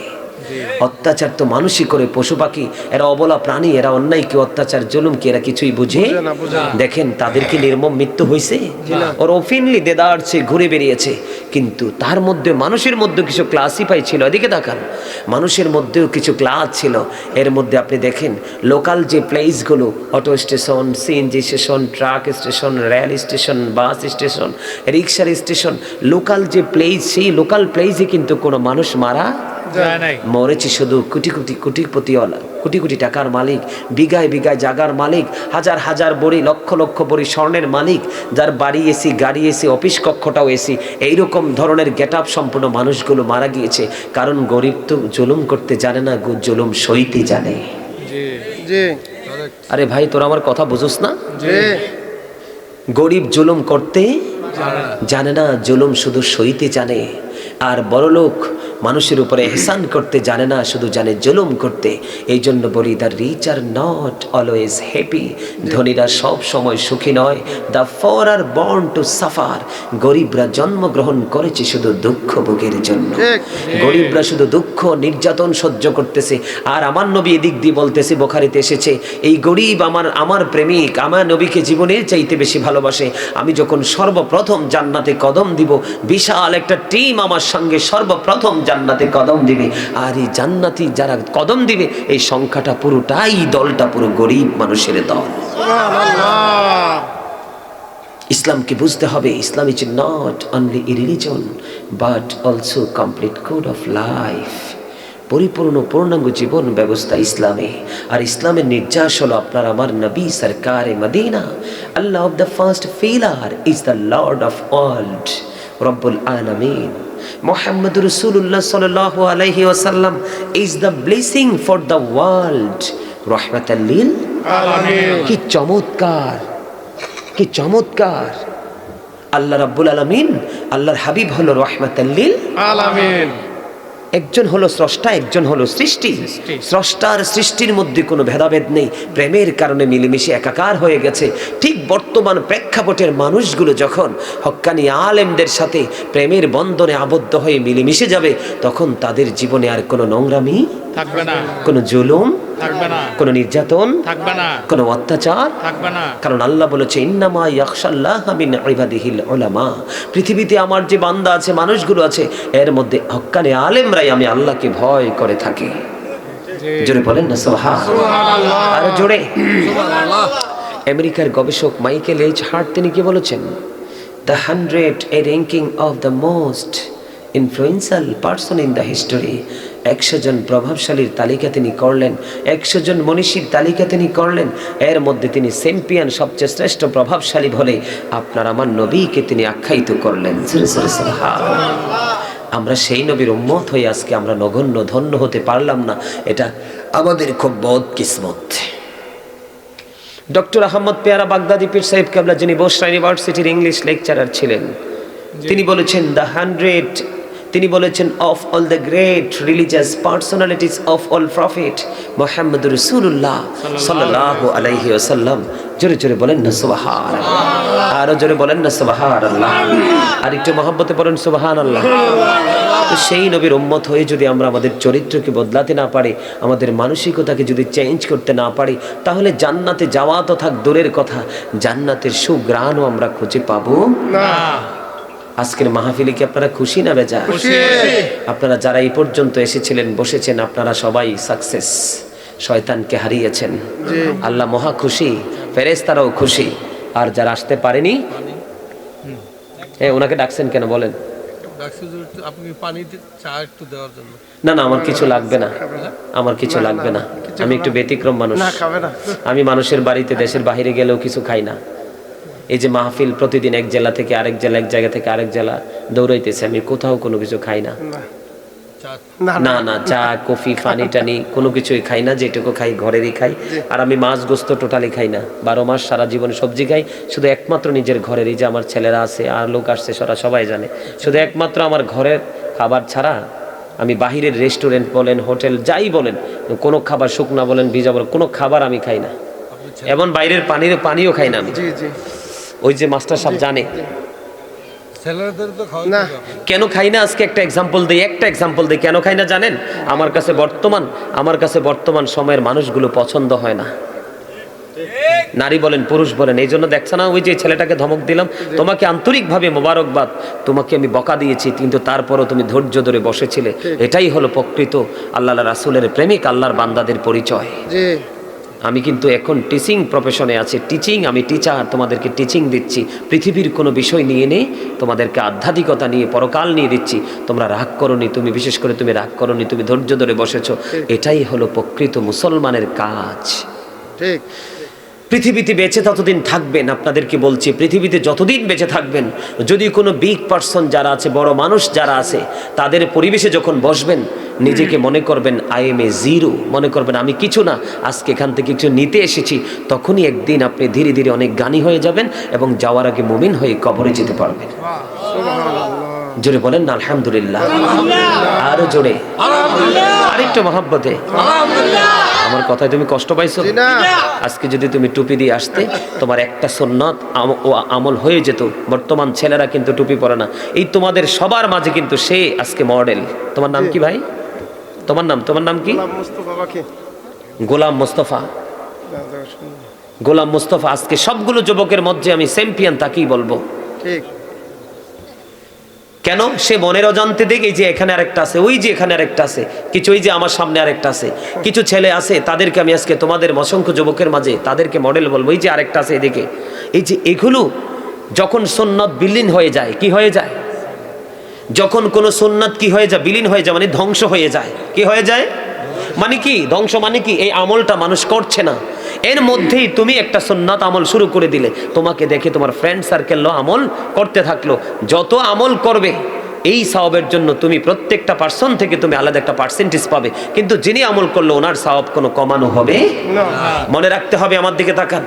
অত্যাচার তো মানুষই করে, পশু পাখি এরা অবলা প্রাণী, এরা অন্যায় কি অত্যাচার জুলুম কি এরা কিছুই বুঝে দেখেন তাদের কি নির্মম মৃত্যু হয়েছে? ওর ওপেনলি দেদারছে ঘুরে বেরিয়েছে, কিন্তু তার মধ্যে মানুষের মধ্যে কিছু ক্লাসিফাই ছিল। এদিকে দেখান, মানুষের মধ্যেও কিছু ক্লাস ছিল। এর মধ্যে আপনি দেখেন লোকাল যে প্লেসগুলো, auto station, CNG station, truck station, rail station, bus station, রিক্সার স্টেশন, লোকাল যে প্লেস, সেই লোকাল প্লেসে কিন্তু কোনো মানুষ মারা মরেছে শুধু কোটিপতিওয়ালা, কোটি কোটি টাকার মালিক, বিঘায় বিঘায় জাগার মালিক, হাজার হাজার বড়ি, লক্ষ লক্ষ বড়ি স্বর্ণের মালিক, যার বাড়ি এসি, গাড়ি এসি, অফিস কক্ষটাও এসি, এইরকম ধরনের গেট আপ সম্পূর্ণ মানুষগুলো মারা গিয়েছে। কারণ গরিব তো জুলুম করতে জানে না, জুলুম সইতে জানে। আরে ভাই তোরা আমার কথা বুঝোস না? গরিব জুলুম করতে জানে না, জুলুম শুধু সইতে জানে। আর বড়লোক মানুষের উপরে এহসান করতে জানে না, শুধু জানে জুলুম করতে। এই জন্য বলি, the rich are not always happy, ধনীরা সব সময় সুখী নয়। The poor are born to suffer, গরিবরা জন্মগ্রহণ করেছে শুধু দুঃখ ভোগের জন্য। গরিবরা শুধু দুঃখ নির্যাতন সহ্য করতেছে। আর আমার নবী এদিক দিয়ে বলতেছে, বুখারীতে এসেছে, এই গরিব আমার প্রেমিক, আমার নবীকে জীবনের চাইতে বেশি ভালোবাসে। আমি যখন সর্বপ্রথম জান্নাতে কদম দিব, বিশাল একটা টিম আমার সঙ্গে সর্বপ্রথম জান্নাতে কদম দিবে। আর এই জান্নাতি যারা কদম দিবে, এই সংখ্যাটা পুরোটাই, দলটা পুরো গরিব মানুষের দল। ইসলামকে বুঝতে হবে, Islam is not only a religion but also complete code of life. পরিপূর্ণ পূর্ণাঙ্গ জীবন ব্যবস্থা ইসলামে। আর ইসলামের নির্যাস হলো আপনার আমার নবী সরকারে মদিনা। আল্লাহ of the first pillar is the lord of world, রব্বুল আলামিন। মুহাম্মদ রাসূলুল্লাহ সাল্লাল্লাহু আলাইহি ওয়াসাল্লাম is the blessing for the world, রাহমাতাল লিল আলামিন। কি চমৎকার, কি চমৎকার! আল্লাহ রাব্বুল আলামিন, আল্লাহর হাবিব হলো রাহমাতাল লিল আলামিন। একজন হলো স্রষ্টা, একজন হলো সৃষ্টি। স্রষ্টার সৃষ্টির মধ্যে কোনো ভেদাভেদ নেই, প্রেমের কারণে মিলেমিশে একাকার হয়ে গেছে। ঠিক বর্তমান প্রেক্ষাপটের মানুষগুলো যখন হক্কানি আলেমদের সাথে প্রেমের বন্ধনে আবদ্ধ হয়ে মিলেমিশে যাবে, তখন তাদের জীবনে আর কোনো নোংরামি থাকবে না, কোনো জুলুম থাকবে না, কোনো নির্যাতন থাকবে না, কোনো অত্যাচার থাকবে না। কারণ আল্লাহ বলেছে, ইন্নামা ইয়াখশাল্লাহা মিন ইবাদিহিল উলামা। পৃথিবীতে আমার যে বান্দা আছে, মানুষগুলো আছে, এর মধ্যে হক্কানি আলেমরাই আমি আল্লাহকে ভয় করে থাকি। জোরে বলেন না সুবহানাল্লাহ। আর জোরে সুবহানাল্লাহ। আমেরিকার গবেষক মাইকেল এইচ হার্ট তিনি কি বলেছেন? The 100 a ranking of the most influential person in the history। 100 জন প্রভাবশালীর তালিকা তিনি করলেন, 100 জন মনীষীর তালিকা তিনি করলেন। এর মধ্যে তিনি চ্যাম্পিয়ন, সবচেয়ে শ্রেষ্ঠ প্রভাবশালী বলে আপনার আমার নবীকে তিনি আখ্যায়িত করলেন। আমরা সেই নবীর উম্মত হয়ে আজকে আমরা নগণ্য ধন্য হতে পারলাম না, এটা আমাদের খুব বদকিসমত। ডক্টর আহমদ পেয়ারা বাগদাদি পীর সাহেব কেবলা, যিনি বসরা ইউনিভার্সিটির ইংলিশ লেকচারার ছিলেন, তিনি বলেছেন দ্য 100, তিনি বলেছেন of all the great religious personalities of all prophet মুহাম্মদুর রাসূলুল্লাহ সাল্লাল্লাহু আলাইহি ওয়াসাল্লাম। জোরে জোরে বলেন না সুবহানাল্লাহ। আরো জোরে বলেন না সুবহানাল্লাহ। আর একটু মহব্বতে বলেন সুবহানাল্লাহ। তো সেই নবীর উম্মত হয়ে যদি আমরা আমাদের চরিত্রকে বদলাতে না পারি, আমাদের মানসিকতাকে যদি চেঞ্জ করতে না পারি, তাহলে জান্নাতে যাওয়া তো থাক দূরের কথা, জান্নাতের সুঘ্রাণও আমরা খুঁজে পাবো না। আজকের মাহফিলে কি আপনারা খুশি না বেজার? আপনারা যারা এই পর্যন্ত এসেছিলেন, বসেছেন, আপনারা সবাই সাকসেস। শয়তানকে হারিয়েছেন, আল্লাহ মহা খুশি, ফেরেশতারাও খুশি। আর যারা আসতে পারেনি, ওনাকে ডাকছেন কেন বলেন? না না, আমার কিছু লাগবে না, আমার কিছু লাগবে না। আমি একটু ব্যতিক্রম মানুষ। আমি মানুষের বাড়িতে দেশের বাইরে গেলেও কিছু খাই না। এই যে মাহফিল প্রতিদিন এক জেলা থেকে আরেক জেলা, এক জায়গা থেকে আরেক জেলা দৌড়াইতেছে, আমি কোথাও কোনো কিছু খাই না। না না, চা কফি পানি টানি কোনো কিছুই খাই না, যেটুকু খাই ঘরেরই খাই। আর আমি মাছ গোস্ত টোটালি খাই না। 12 মাস সারা জীবনে সবজি খাই, শুধু একমাত্র নিজের ঘরের। এই যে আমার ছেলেরা আছে আর লোক আসছে, সারা সবাই জানে, শুধু একমাত্র আমার ঘরের খাবার ছাড়া আমি বাহিরের রেস্টুরেন্ট বলেন, হোটেল যাই বলেন, কোনো খাবার শুকনা বলেন, ভিজা বলেন, কোনো খাবার আমি খাই না। এমন বাইরের পানিও খাই না আমি। ওই যে মাস্টার সাহেব জানে, ছেলেদের তো খাওয়া না কেন খাই না আজকে একটা এক্সাম্পল দিই কেন খাই না জানেন? আমার কাছে বর্তমান সময়ের মানুষগুলো পছন্দ হয় না, নারী বলেন পুরুষ বলেন। এই জন্য দেখছ না, ওই যে ছেলেটাকে ধমক দিলাম, তোমাকে আন্তরিকভাবে মোবারকবাদ, তোমাকে আমি বকা দিয়েছি, কিন্তু তারপরও তুমি ধৈর্য ধরে বসেছিলে। এটাই হলো প্রকৃত আল্লাহ রাসূলের প্রেমিক, আল্লাহর বান্দাদের পরিচয়। জি আমি কিন্তু এখন টিচিং প্রফেশনে আছি, আমি টিচার, তোমাদেরকে টিচিং দিচ্ছি। পৃথিবীর কোনো বিষয় নিয়ে নেই, তোমাদেরকে আধ্যাত্মিকতা নিয়ে, পরকাল নিয়ে দিচ্ছি। তোমরা রাগ করনি, তুমি বিশেষ করে তুমি রাগ করনি, তুমি ধৈর্য ধরে বসেছো। এটাই হলো প্রকৃত মুসলমানের কাজ। ঠিক পৃথিবীতে বেঁচে ততদিন থাকবেন, আপনাদেরকে বলছি, পৃথিবীতে যতদিন বেঁচে থাকবেন, যদি কোনো বিগ পার্সন যারা আছে, বড় মানুষ যারা আছে, তাদের পরিবেশে যখন বসবেন, নিজেকে মনে করবেন আই এম এ জিরো, মনে করবেন আমি কিছু না, আজকে এখান থেকে কিছু নিতে এসেছি। তখনই একদিন আপনি ধীরে ধীরে অনেক জ্ঞানী হয়ে যাবেন এবং যাওয়ার আগে মুমিন হয়ে কবরে যেতে পারবেন। জোরে বলেন না আলহামদুলিল্লাহ, আরো জোরে, আরেকটু মহব্বতে। আমার কথায় তুমি কষ্ট পাইছো? না আজকে যদি তুমি টুপি দিয়ে আসতে, তোমার একটা সুন্নাত ও আমল হয়ে যেত। বর্তমান ছেলেরা কিন্তু টুপি পরে না। এই তোমাদের সবার মাঝে কিন্তু সে আজকে মডেল। তোমার নাম কি ভাই? তোমার নাম কি? গোলাম মোস্তফা। গোলাম মোস্তফা আজকে সবগুলো যুবকের মধ্যে আমি চ্যাম্পিয়ন, তাকেই বলবো। ঠিক কেন? সে মনের অজান্তে দেখে যে এখানে আরেকটা আছে, ওই যে এখানে আরেকটা আছে, কিছু ওই যে আমার সামনে আরেকটা আছে, কিছু ছেলে আছে, তাদেরকে আমি আজকে তোমাদের অসংখ্য যুবকের মাঝে তাদেরকে মডেল বলবো। এই যে আরেকটা আছে এদিকে, এই যে এগুলো যখন সুন্নাত বিলীন হয়ে যায়, কি হয়ে যায়? যখন কোনো সুন্নাত কি হয়ে যায়? বিলীন হয়ে যায়, মানে ধ্বংস হয়ে যায়। কি হয়ে যায় মানে কি? ধ্বংস মানে কি? এই আমলটা মানুষ করছে না, এর মধ্যেই তুমি একটা সুন্নাত আমল শুরু করে দিলে, তোমাকে দেখে তোমার ফ্রেন্ড সার্কেলও আমল করতে থাকলো। যত আমল করবে এই সওয়াবের জন্য তুমি প্রত্যেকটা পার্সন থেকে তুমি আলাদা একটা পার্সেন্টেজ পাবে, কিন্তু যিনি আমল করলো ওনার সওয়াব কোনো কমানো হবে না মনে রাখতে হবে। আমার দিকে তাকান,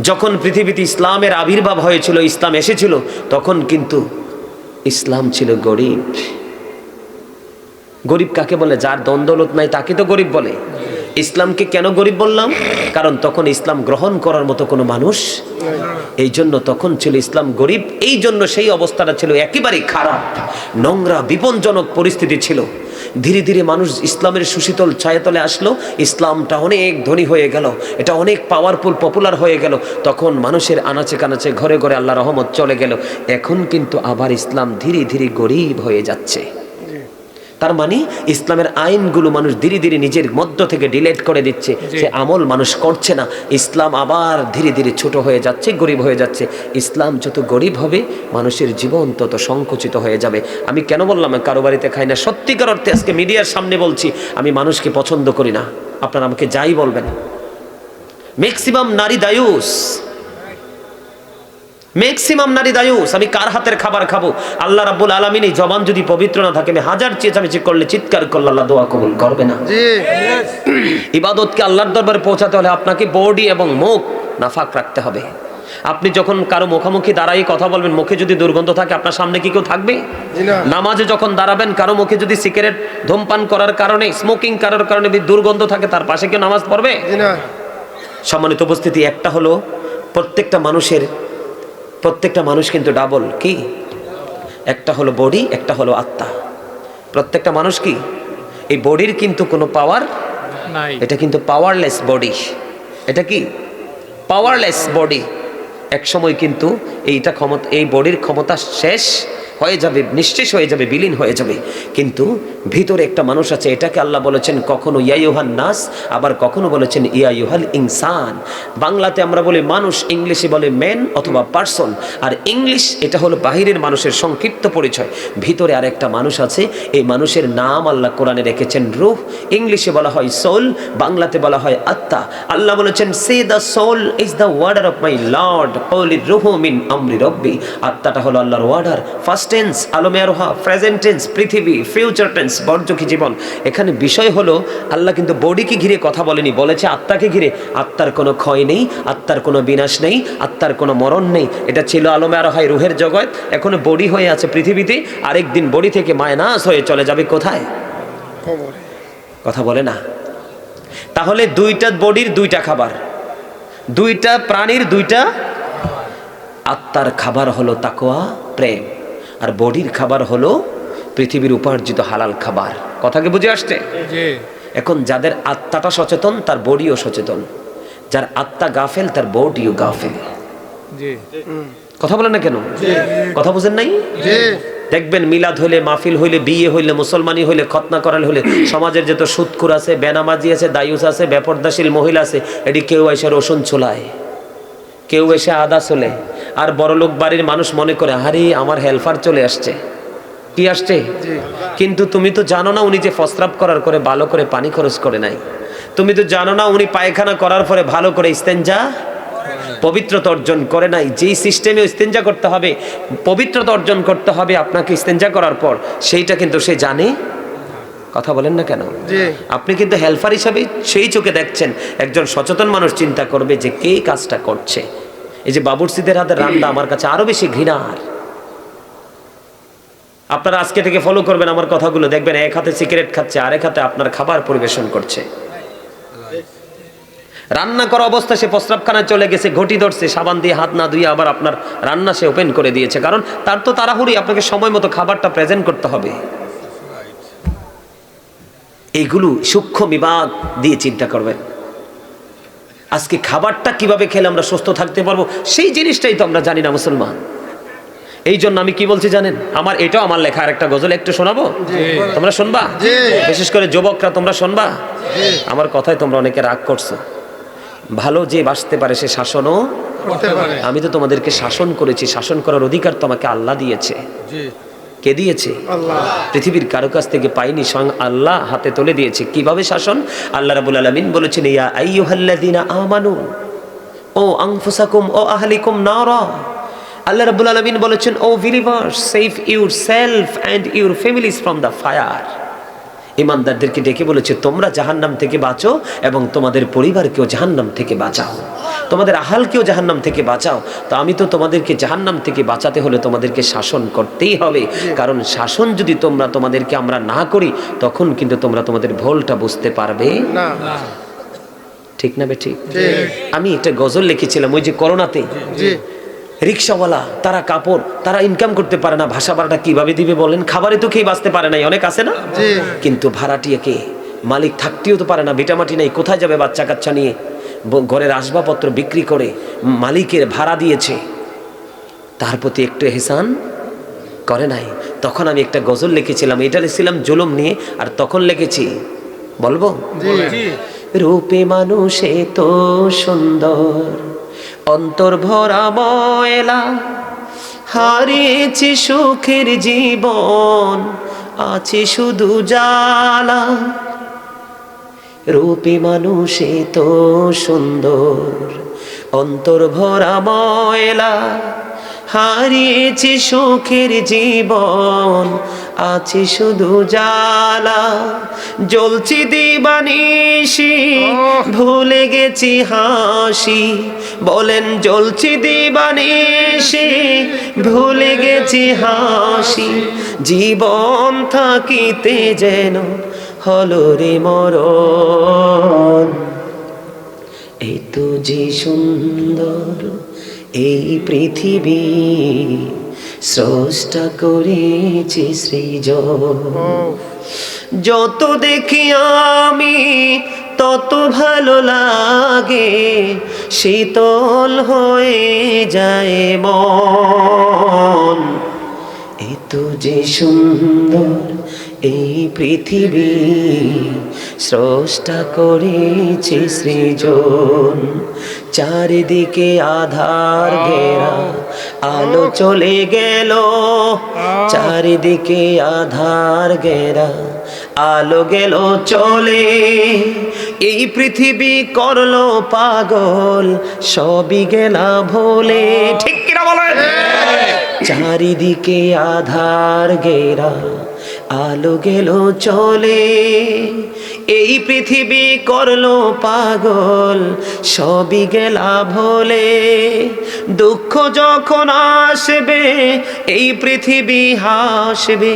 যখন পৃথিবীতে ইসলামের আবির্ভাব হয়েছিল, ইসলাম এসেছিল, তখন কিন্তু ইসলাম ছিল গরিব। গরিব কাকে বলে? যার দ্বন্দ্বলত নাই তাকে তো গরিব বলে। ইসলামকে কেন গরিব বললাম? কারণ তখন ইসলাম গ্রহণ করার মতো কোনো মানুষ, এই জন্য তখন ছিল ইসলাম গরিব। এই জন্য সেই অবস্থাটা ছিল একেবারে খারাপ, নোংরা, বিপজ্জনক পরিস্থিতি ছিল। ধীরে ধীরে মানুষ ইসলামের সুশীতল ছায়াতলে আসলো, ইসলামটা অনেক ধনী হয়ে গেল, এটা অনেক পাওয়ারফুল, পপুলার হয়ে গেল। তখন মানুষের আনাচে কানাচে, ঘরে ঘরে আল্লাহ রহমত চলে গেল। এখন কিন্তু আবার ইসলাম ধীরে ধীরে গরিব হয়ে যাচ্ছে। তার মানে ইসলামের আইনগুলো মানুষ ধীরে ধীরে নিজের মধ্য থেকে ডিলেট করে দিচ্ছে, সে আমল মানুষ করছে না। ইসলাম আবার ধীরে ধীরে ছোট হয়ে যাচ্ছে, গরিব হয়ে যাচ্ছে। ইসলাম যত গরিব হবে, মানুষের জীবন তত সংকুচিত হয়ে যাবে। আমি কেন বললাম কারো বাড়িতে খাই না? সত্যিকার অর্থে আজকে মিডিয়ার সামনে বলছি, আমি মানুষকে পছন্দ করি না। আপনারা আমাকে যাই বলবেন, ম্যাক্সিমাম নারী দায়ুস, ম্যাক্সিমাম নারী দায়ুস। আমি কার হাতের খাবার খাবো? আল্লাহ রাব্বুল আলামিন এই জবান যদি পবিত্র না থাকে, আমি হাজার চেঁচামেচি করলে, চিৎকার করলে, আল্লাহ দোয়া কবুল করবে না। জি ইবাদতকে আল্লাহর দরবারে পৌঁছাতে হলে আপনাকে বডি এবং মুখ নাফাক রাখতে হবে। আপনি যখন কারো মুখোমুখি দাঁড়াই কথা বলবেন, মুখে যদি দুর্গন্ধ থাকে, আপনার সামনে কি কেউ থাকবে? নামাজে যখন দাঁড়াবেন, কারো মুখে যদি সিগারেট ধূমপান করার কারণে, স্মোকিং করার কারণে দুর্গন্ধ থাকে, তার পাশে কেউ নামাজ পড়বে? সম্মানিত উপস্থিতি, একটা হলো প্রত্যেকটা মানুষ কিন্তু ডাবল। কি? একটা হলো বডি, একটা হলো আত্মা। প্রত্যেকটা মানুষ কি? এই বডির কিন্তু কোনো পাওয়ার নাই, এটা কিন্তু পাওয়ারলেস বডি। এটা কি? Powerless body. এক সময় কিন্তু এই বডির ক্ষমতা শেষ হয়ে যাবে, নিঃশেষ হয়ে যাবে, বিলীন হয়ে যাবে। কিন্তু ভিতরে একটা মানুষ আছে, এটাকে আল্লাহ বলেছেন কখনো ইয়া ইউহান নাস, আবার কখনো বলেছেন ইয়া ইউহাল ইনসান। বাংলাতে আমরা বলি মানুষ, ইংলিশে বলে ম্যান অথবা পার্সন। আর ইংলিশ এটা হলো বাহিরের মানুষের সংক্ষিপ্ত পরিচয়। ভিতরে আরেকটা মানুষ আছে, এই মানুষের নাম আল্লাহ কোরআনে রেখেছেন রূহ। ইংলিশে বলা হয় সোল, বাংলাতে বলা হয় আত্মা। আল্লাহ বলেছেন সে the soul is the order of my lord, কওলি রূহু মিন আমরি রব্বি। আত্মাটা হলো আল্লাহর ওয়ার্ডার। ফার্স্ট টেন্স আলমে আরোহা, প্রেজেন্ট টেন্স পৃথিবী, ফিউচার টেন্স বর্জকি জীবন। এখানে বিষয় হলো আল্লাহ কিন্তু বডিকে ঘিরে কথা বলেনি, বলেছে আত্মাকে ঘিরে। আত্মার কোনো ক্ষয় নেই, আত্মার কোনো বিনাশ নেই, আত্মার কোনো মরণ নেই। এটা ছিল আলমে আরোহায় রুহের জগৎ, এখনো বডি হয়ে আছে পৃথিবীতে। আরেকদিন বডি থেকে মায়নাস হয়ে চলে যাবে কোথায়? কথা বলে না। তাহলে দুইটা বডির দুইটা খাবার, দুইটা প্রাণীর দুইটা আত্মার খাবার হলো তাকওয়া, প্রেম, আর বডির খাবার হলো পৃথিবীর উপার্জিত হালাল খাবার। কথা কি বুঝে আসছে? এখন যাদের আত্মাটা সচেতন তার বডিও সচেতন, যার আত্মা গাফেল তার বডিও গাফেল। কথা বলেন না কেন? কথা বুঝেন নাই? দেখবেন মিলাদ হইলে, মাহফিল হইলে, বিয়ে হইলে, মুসলমানি হইলে, খতনা করাল হইলে সমাজের যত সুদখোর আছে, বেনামাজি আছে, দায়ুস আছে, বেপরদাশীল মহিলা আছে, এটি কেউ এসে রসুন ছোলায়, কেউ এসে আদা চলে, আর বড়লোক বাড়ির মানুষ মনে করে আরে আমার হেল্পার চলে আসছে। কি আসছে? কিন্তু তুমি তো জানো না উনি যে প্রস্রাব করার করে ভালো করে পানি খরচ করে নাই। তুমি তো জানো না উনি পায়খানা করার পরে ভালো করে ইস্তেঞ্জা পবিত্রতা অর্জন করে নাই। যেই সিস্টেমে ইস্তেঞ্জা করতে হবে, পবিত্রতা অর্জন করতে হবে আপনাকে ইস্তেঞ্জা করার পর, সেইটা কিন্তু সে জানে। কথা বলেন না কেন? আপনি কিন্তু হেল্পার হিসাবে সেই চোখে দেখছেন। একজন সচেতন মানুষ চিন্তা করবে যে কে কাজটা করছে। এই যে বাবুর্চিদের হাতে রান্না আমার কাছে আরো বেশি ঘৃণার। আপনারা আজকে থেকে ফলো করবেন আমার কথাগুলো, দেখবেন এক হাতে সিগারেট খাচ্ছে, আরেক হাতে আপনার খাবার পরিবেশন করছে। রান্না করা অবস্থা সে প্রস্রাবখানায় চলে গেছে, ঘটি ধরছে, সাবান দিয়ে হাত না ধুয়ে আবার আপনার রান্না সে ওপেন করে দিয়েছে, কারণ তার তো তাড়াহুড়ি, আপনাকে সময় মতো খাবারটা প্রেজেন্ট করতে হবে। এইগুলো সূক্ষ্ম বিভাগ দিয়ে চিন্তা করবেন। আজকে খাবারটা কিভাবে খেলে আমরা সুস্থ থাকতে পারবো সেই জিনিসটাই তো আমরা জানি না মুসলমান। এই জন্য আমি কি বলছি জানেন, এটাও আমার লেখা আর একটা গজল একটু শোনাবো, তোমরা শুনবা? বিশেষ করে যুবকরা তোমরা শুনবা? আমার কথায় তোমরা অনেকে রাগ করছো। ভালো যে বাঁচতে পারে সে শাসনও করতে পারে। আমি তো তোমাদেরকে শাসন করেছি, শাসন করার অধিকার তোমাকে আল্লাহ দিয়েছে। কে দিয়েছে? আল্লাহ। পৃথিবীর কারো কাছ থেকে পাইনি, স্বয়ং আল্লাহ হাতে তুলে দিয়েছে। কিভাবে শাসন? আল্লাহ রাব্বুল আলামিন বলেছেন, ইয়া আইয়ুহাল্লাযীনা আমানু ও আনফুসাকুম ও আহলিকুম নারা। আল্লাহ রাব্বুল আলামিন বলেছেন, O believers, save yourself and your families from the fire. ইমানদারদেরকে ডেকে বলেছে তোমরা জাহান্নাম থেকে বাঁচো এবং তোমাদের পরিবারকেও জাহান্নাম থেকে বাঁচাও, তোমাদের আহালকেও জাহান্নাম থেকে বাঁচাও। তো আমি তো তোমাদেরকে জাহান্নাম থেকে বাঁচাতে হলে তোমাদেরকে শাসন করতেই হবে, কারণ শাসন যদি তোমাদেরকে আমরা না করি তখন কিন্তু তোমরা তোমাদের ভুলটা বুঝতে পারবে না। ঠিক না বে? ঠিক। আমি একটা গজল লিখেছিলাম ওই যে করোনাতে, রিক্সাওয়ালা তারা কাপড়, তারা ইনকাম করতে পারে না, ভাষা ভাড়াটা কিভাবে দিবে বলেন? খাবারে তো খেয়ে বাঁচতে পারে নাই, অনেক আছে না? কিন্তু ভাড়াটিয়াকে মালিক থাকতেও তো পারে না, ভিটামাটি নাই, কোথায় যাবে বাচ্চা কাচ্চা নিয়ে? ঘরের আসবাবপত্র বিক্রি করে মালিকের ভাড়া দিয়েছে, তার প্রতি একটু এহসান করে নাই। তখন আমি একটা গজল লিখেছিলাম, এটা লিখেছিলাম জুলুম নিয়ে, আর তখন লিখেছি, বলবো? রূপে মানুষে তো সুন্দর, অন্তর ভরা ময়লা, হারিয়েছি সুখের জীবন, আছে শুধু জ্বালা। রূপে মানুষে তো সুন্দর, অন্তর ভরা ময়লা, হারিয়েছি সুখের জীবন, আছে শুধু জ্বালা। জ্বলছি দিবানিশি, ভুলে গেছি হাসি। বলেন জ্বলছি দিবানিশি, ভুলে গেছি হাসি। জীবন থাকিতে যেন হলো রে মরণ। এই তো যে সুন্দর এই পৃথিবী, স্রষ্টা করেছে সৃজন। যত দেখি আমি তত ভালো লাগে, শীতল হয়ে যায় মন। এই তো যে সুন্দর এই পৃথিবী, স্রষ্টা করেছে সৃজন। চারিদিকে আধার ঘেরা, আলো চলে গেল। চারিদিকে আধার ঘেরা, আলো গেল চলে। এই পৃথিবী করলো পাগল, সবই গেলা ভোলে। ঠিক কিনা বলেন? চারিদিকে আধার ঘেরা, আলো গেল চলে। এই পৃথিবী করলো পাগল, সবই গেলা ভোলে। দুঃখ যখন আসবে এই পৃথিবী হাসবে,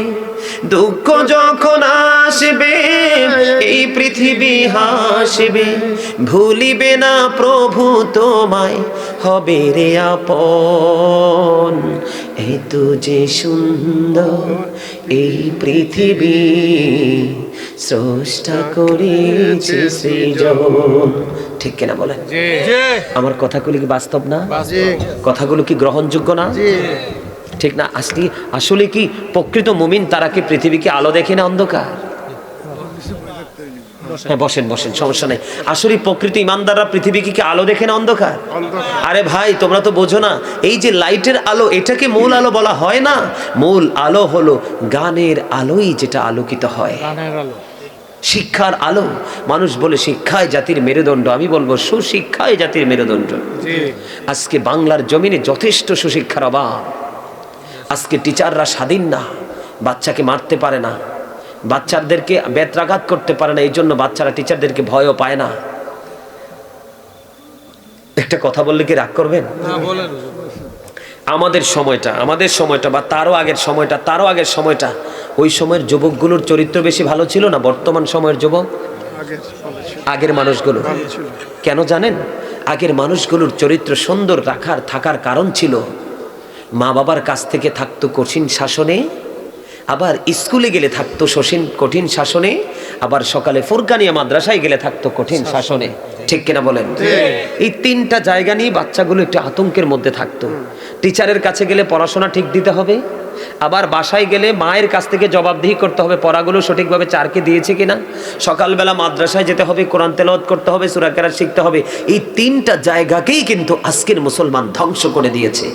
দুঃখ যখন আসবে, এই পৃথিবী হাসবে, ভুলিবে না প্রভু তোমায়, হবে রে আপন। এত যে সুন্দর এই পৃথিবী, স্রষ্টা করেছে সৃজন। ঠিক কিনা বলেন? আমার কথাগুলো কি বাস্তব না? জি কথাগুলো কি গ্রহণযোগ্য না? জি ঠিক না? আসলে কি প্রকৃত মুমিন তারা কি পৃথিবীকে আলো দেখে না অন্ধকার? হ্যাঁ, বসেন বসেন, সমস্যা নেই। আসলে প্রকৃত ইমানদাররা পৃথিবীকে কি আলো দেখে না অন্ধকার? আরে ভাই, তোমরা তো বোঝো না, এই যে লাইটের আলো, এটাকে মূল আলো বলা হয় না। মূল আলো হলো গানের আলোই, যেটা আলোকিত হয়, শিক্ষার আলো। মানুষ বলে শিক্ষায় জাতির মেরুদণ্ড, আমি বলবো সুশিক্ষায় জাতির মেরুদণ্ড। আজকে বাংলার জমিনে যথেষ্ট সুশিক্ষার অভাব। আজকে টিচাররা স্বাধীন না, বাচ্চাকে মারতে পারে না, বাচ্চাদেরকে বেত্রাঘাত করতে পারে না, এই জন্য বাচ্চারা টিচারদেরকে ভয়ও পায় না। একটা কথা বললে কি রাগ করবেন? আমাদের সময়টা বা তারও আগের সময়টা, ওই সময়ের যুবকগুলোর চরিত্র বেশি ভালো ছিল না বর্তমান সময়ের যুবক? আগের মানুষগুলো কেন জানেন? আগের মানুষগুলোর চরিত্র সুন্দর থাকার কারণ ছিল, মা বাবার কাছ থেকে থাকতো কঠিন শাসনে, আবার স্কুলে গেলে থাকতো কঠিন শাসনে, আবার সকালে ফুরকানিয়া মাদ্রাসায় গেলে থাকতো কঠিন শাসনে। ঠিক কিনা বলেন? এই তিনটা জায়গা নিয়ে বাচ্চাগুলো একটু আতঙ্কের মধ্যে থাকতো। টিচারের কাছে গেলে পড়াশোনা ঠিক দিতে হবে, আবার বাসায় গেলে মায়ের কাছ থেকে জবাবদিহি করতে হবে পড়াগুলো সঠিকভাবে চারকে দিয়েছে কিনা, সকালবেলা মাদ্রাসায় যেতে হবে, কোরআন তেলাওয়াত করতে হবে, সূরা কেরাত শিখতে হবে। এই তিনটা জায়গাকেই কিন্তু আজকের মুসলমান ধ্বংস করে দিয়েছে।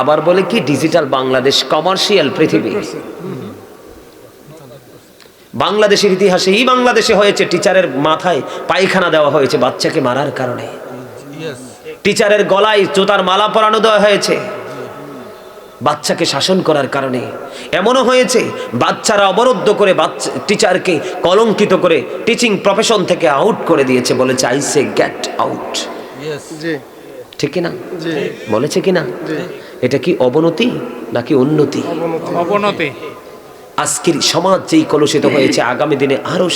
আবার বলে কি ডিজিটাল বাংলাদেশ, কমার্শিয়াল পৃথিবী। বাংলাদেশের ইতিহাসে এই বাংলাদেশে হয়েছে টিচারের মাথায় পায়খানা দেওয়া হয়েছে বাচ্চাকে মারার কারণে, টিচারের গলায় জুতার মালা পরানো দেওয়া হয়েছে বাচ্চাকে শাসন করার কারণে। এমনও হয়েছে বাচ্চারা অবরুদ্ধ করে টিচারকে কলঙ্কিত করে টিচিং প্রফেশন থেকে আউট করে দিয়েছে, বলেছে আই সে গেট আউট। ঠিক কিনা? বলেছে কিনা? এটা কি অবনতি নাকি উন্নতি? অবনতি। আজকের সমাজ যেই কলুষিত হয়েছে, আগামী দিনে আরো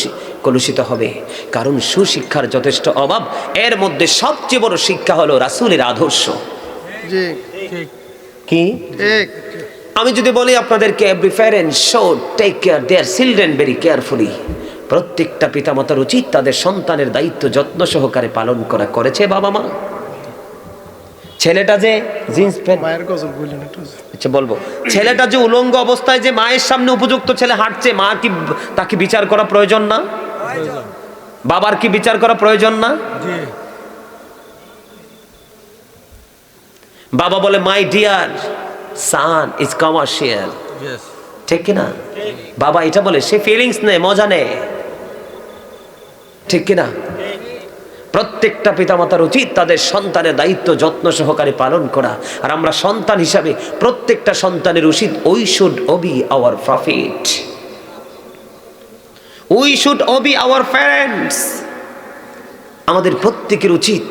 কলুষিত হবে, কারণ সুশিক্ষার যথেষ্ট অভাব। এর মধ্যে সবচেয়ে বড় শিক্ষা হলো রাসূলের আদর্শ। কি আমি যদি বলি আপনাদেরকে, every parent should take care their children very carefully. প্রত্যেকটা পিতামাতার উচিত তাদের সন্তানের দায়িত্ব যত্ন সহকারে পালন করা। করেছে বাবা মা? ছেলেটা যে জিন্স প্যান্ট, আচ্ছা বলবো, ছেলেটা যে উলঙ্গ অবস্থায় যে মায়ের সামনে উপযুক্ত ছেলে হাঁটছে, মা কি তাকে বিচার করা প্রয়োজন না? বাবার কি বিচার করা প্রয়োজন না? বাবা বলে my dear sun is commercial, ঠিক কিনা? বাবা এটা বলে, সে ফিলিংস নেই, মজা নেই, ঠিক কিনা? প্রত্যেকটা পিতামাতার উচিত তাদের সন্তানের দায়িত্ব যত্ন সহকারে পালন করা। আর আমরা সন্তান হিসাবে প্রত্যেকটা সন্তানের উচিত we should Obi hour profit, we should Obi our parents. আমাদের প্রত্যেকের উচিত